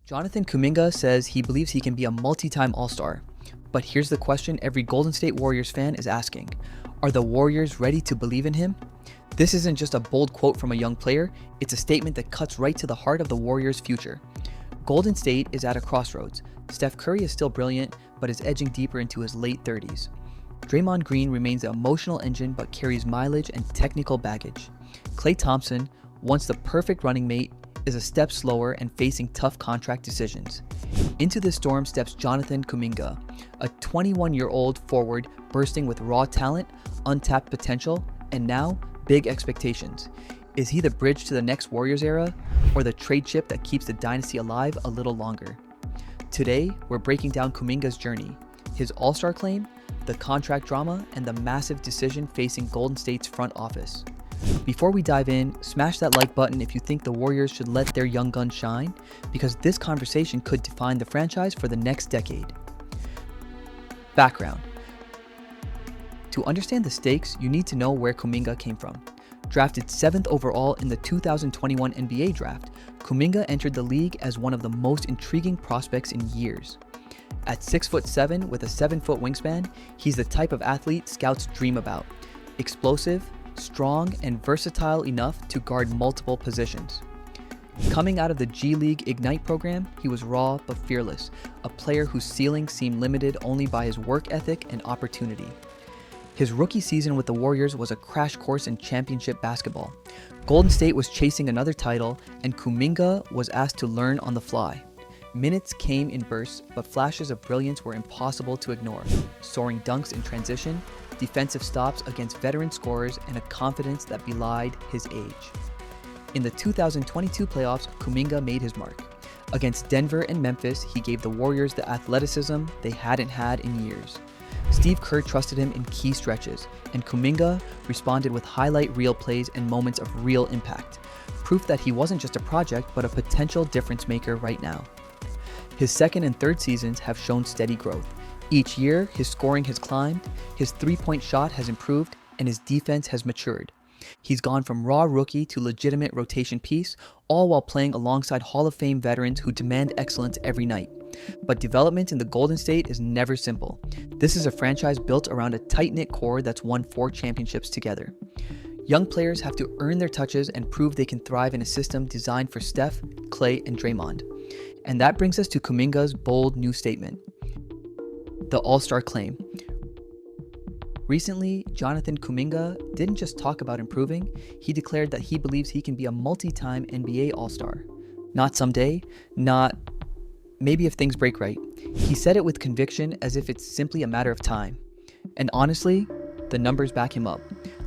Jonathan Kuminga says he believes he can be a multi-time All-Star. But here's the question every Golden State Warriors fan is asking. Are the Warriors ready to believe in him? This isn't just a bold quote from a young player, it's a statement that cuts right to the heart of the Warriors' future. Golden State is at a crossroads. Steph Curry is still brilliant, but is edging deeper into his late 30s. Draymond Green remains the emotional engine but carries mileage and technical baggage. Klay Thompson, once the perfect running mate, is a step slower and facing tough contract decisions. Into this storm steps Jonathan Kuminga, a 21-year-old forward bursting with raw talent, untapped potential, and now big expectations. Is he the bridge to the next Warriors era, or the trade chip that keeps the dynasty alive a little longer? Today, we're breaking down Kuminga's journey, his All-Star claim, the contract drama, and the massive decision facing Golden State's front office. Before we dive in, smash that like button if you think the Warriors should let their young guns shine, because this conversation could define the franchise for the next decade. Background. To understand the stakes, you need to know where Kuminga came from. Drafted 7th overall in the 2021 NBA draft, Kuminga entered the league as one of the most intriguing prospects in years. At 6'7" with a 7-foot wingspan, he's the type of athlete scouts dream about. Explosive, strong, and versatile enough to guard multiple positions. Coming out of the G League Ignite program, he was raw but fearless, a player whose ceiling seemed limited only by his work ethic and opportunity. His rookie season with the Warriors was a crash course in championship basketball. Golden State was chasing another title, and Kuminga was asked to learn on the fly. Minutes came in bursts, but flashes of brilliance were impossible to ignore. Soaring dunks in transition, defensive stops against veteran scorers, and a confidence that belied his age. In the 2022 playoffs, Kuminga made his mark. Against Denver and Memphis, he gave the Warriors the athleticism they hadn't had in years. Steve Kerr trusted him in key stretches, and Kuminga responded with highlight reel plays and moments of real impact, proof that he wasn't just a project but a potential difference maker right now. His second and third seasons have shown steady growth. Each year, his scoring has climbed, his three-point shot has improved, and his defense has matured. He's gone from raw rookie to legitimate rotation piece, all while playing alongside Hall of Fame veterans who demand excellence every night. But development in the Golden State is never simple. This is a franchise built around a tight-knit core that's won 4 championships together. Young players have to earn their touches and prove they can thrive in a system designed for Steph, Klay, and Draymond. And that brings us to Kuminga's bold new statement. The All-Star claim. Recently, Jonathan Kuminga didn't just talk about improving, he declared that he believes he can be a multi-time NBA All-Star. Not someday, not maybe if things break right. He said it with conviction as if it's simply a matter of time. And honestly, the numbers back him up.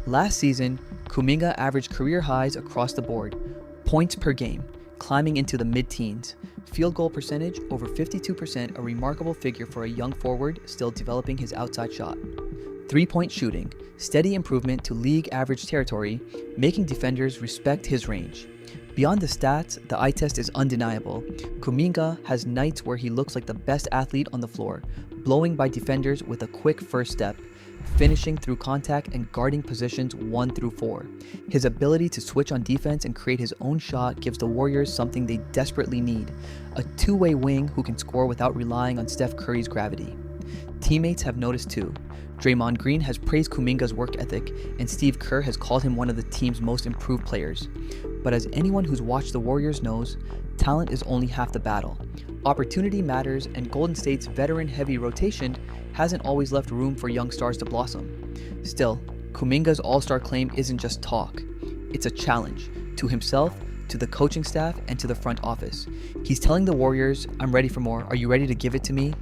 Last season, Kuminga averaged career highs across the board. Points per game, climbing into the mid-teens. Field goal percentage, over 52%, a remarkable figure for a young forward still developing his outside shot. Three-point shooting, steady improvement to league average territory, making defenders respect his range. Beyond the stats, the eye test is undeniable. Kuminga has nights where he looks like the best athlete on the floor, blowing by defenders with a quick first step, finishing through contact and guarding positions 1 through 4. His ability to switch on defense and create his own shot gives the Warriors something they desperately need, a two-way wing who can score without relying on Steph Curry's gravity. Teammates have noticed too. Draymond Green has praised Kuminga's work ethic, and Steve Kerr has called him one of the team's most improved players. But as anyone who's watched the Warriors knows, talent is only half the battle. Opportunity matters, and Golden State's veteran-heavy rotation hasn't always left room for young stars to blossom. Still, Kuminga's All-Star claim isn't just talk. It's a challenge to himself, to the coaching staff, and to the front office. He's telling the Warriors, "I'm ready for more. Are you ready to give it to me?"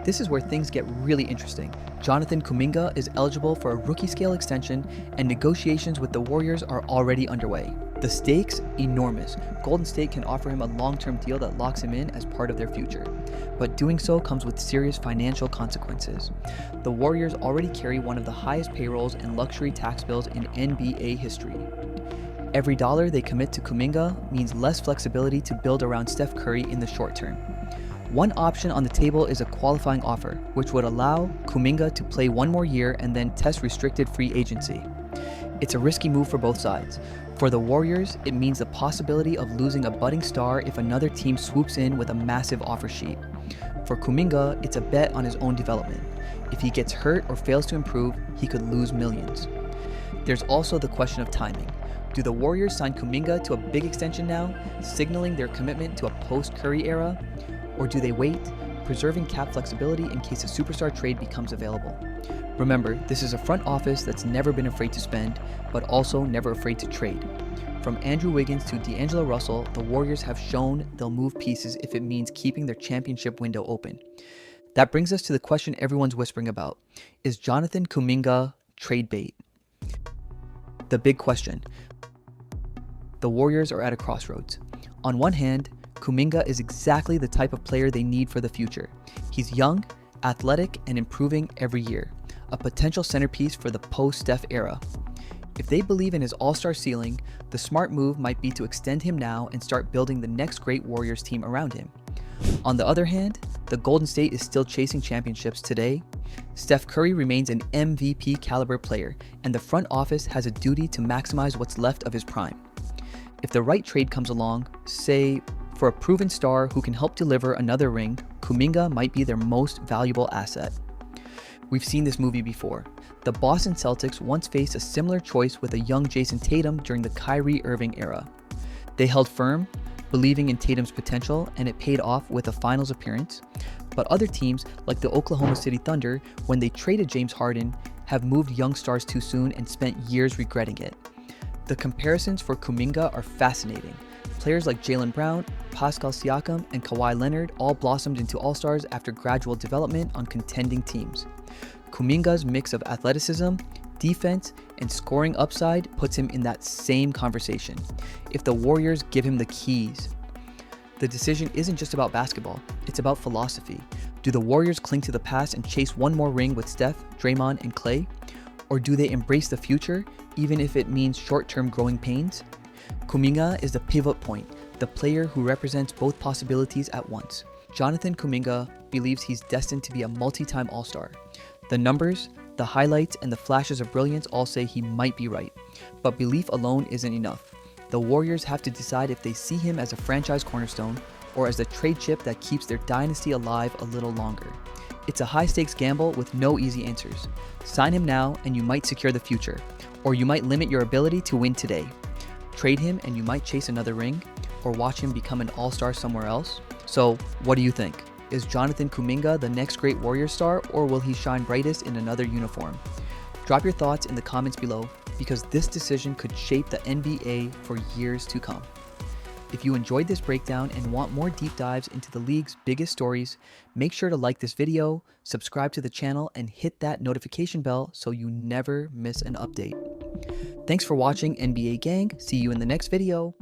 This is where things get really interesting. Jonathan Kuminga is eligible for a rookie-scale extension, and negotiations with the Warriors are already underway. The stakes? Enormous. Golden State can offer him a long-term deal that locks him in as part of their future. But doing so comes with serious financial consequences. The Warriors already carry one of the highest payrolls and luxury tax bills in NBA history. Every dollar they commit to Kuminga means less flexibility to build around Steph Curry in the short term. One option on the table is a qualifying offer, which would allow Kuminga to play one more year and then test restricted free agency. It's a risky move for both sides. For the Warriors, it means the possibility of losing a budding star if another team swoops in with a massive offer sheet. For Kuminga, it's a bet on his own development. If he gets hurt or fails to improve, he could lose millions. There's also the question of timing. Do the Warriors sign Kuminga to a big extension now, signaling their commitment to a post-Curry era? Or do they wait, preserving cap flexibility in case a superstar trade becomes available? Remember, this is a front office that's never been afraid to spend, but also never afraid to trade. From Andrew Wiggins to D'Angelo Russell, the Warriors have shown they'll move pieces if it means keeping their championship window open. That brings us to the question everyone's whispering about. Is Jonathan Kuminga trade bait? The big question. The Warriors are at a crossroads. On one hand, Kuminga is exactly the type of player they need for the future. He's young, athletic, and improving every year, a potential centerpiece for the post-Steph era. If they believe in his all-star ceiling, the smart move might be to extend him now and start building the next great Warriors team around him. On the other hand, the Golden State is still chasing championships today. Steph Curry remains an MVP caliber player, and the front office has a duty to maximize what's left of his prime. If the right trade comes along, say, for a proven star who can help deliver another ring, Kuminga might be their most valuable asset. We've seen this movie before. The Boston Celtics once faced a similar choice with a young Jason Tatum during the Kyrie Irving era. They held firm, believing in Tatum's potential, and it paid off with a finals appearance. But other teams, like the Oklahoma City Thunder, when they traded James Harden, have moved young stars too soon and spent years regretting it. The comparisons for Kuminga are fascinating. Players like Jaylen Brown, Pascal Siakam, and Kawhi Leonard all blossomed into all-stars after gradual development on contending teams. Kuminga's mix of athleticism, defense, and scoring upside puts him in that same conversation. If the Warriors give him the keys, the decision isn't just about basketball, it's about philosophy. Do the Warriors cling to the past and chase one more ring with Steph, Draymond, and Klay? Or do they embrace the future, even if it means short-term growing pains? Kuminga is the pivot point, the player who represents both possibilities at once. Jonathan Kuminga believes he's destined to be a multi-time All-Star. The numbers, the highlights, and the flashes of brilliance all say he might be right. But belief alone isn't enough. The Warriors have to decide if they see him as a franchise cornerstone or as the trade chip that keeps their dynasty alive a little longer. It's a high-stakes gamble with no easy answers. Sign him now and you might secure the future, or you might limit your ability to win today. Trade him and you might chase another ring, or watch him become an all-star somewhere else. So, what do you think? Is Jonathan Kuminga the next great Warriors star, or will he shine brightest in another uniform? Drop your thoughts in the comments below, because this decision could shape the NBA for years to come. If you enjoyed this breakdown and want more deep dives into the league's biggest stories, make sure to like this video, subscribe to the channel, and hit that notification bell so you never miss an update. Thanks for watching, NBA gang. See you in the next video.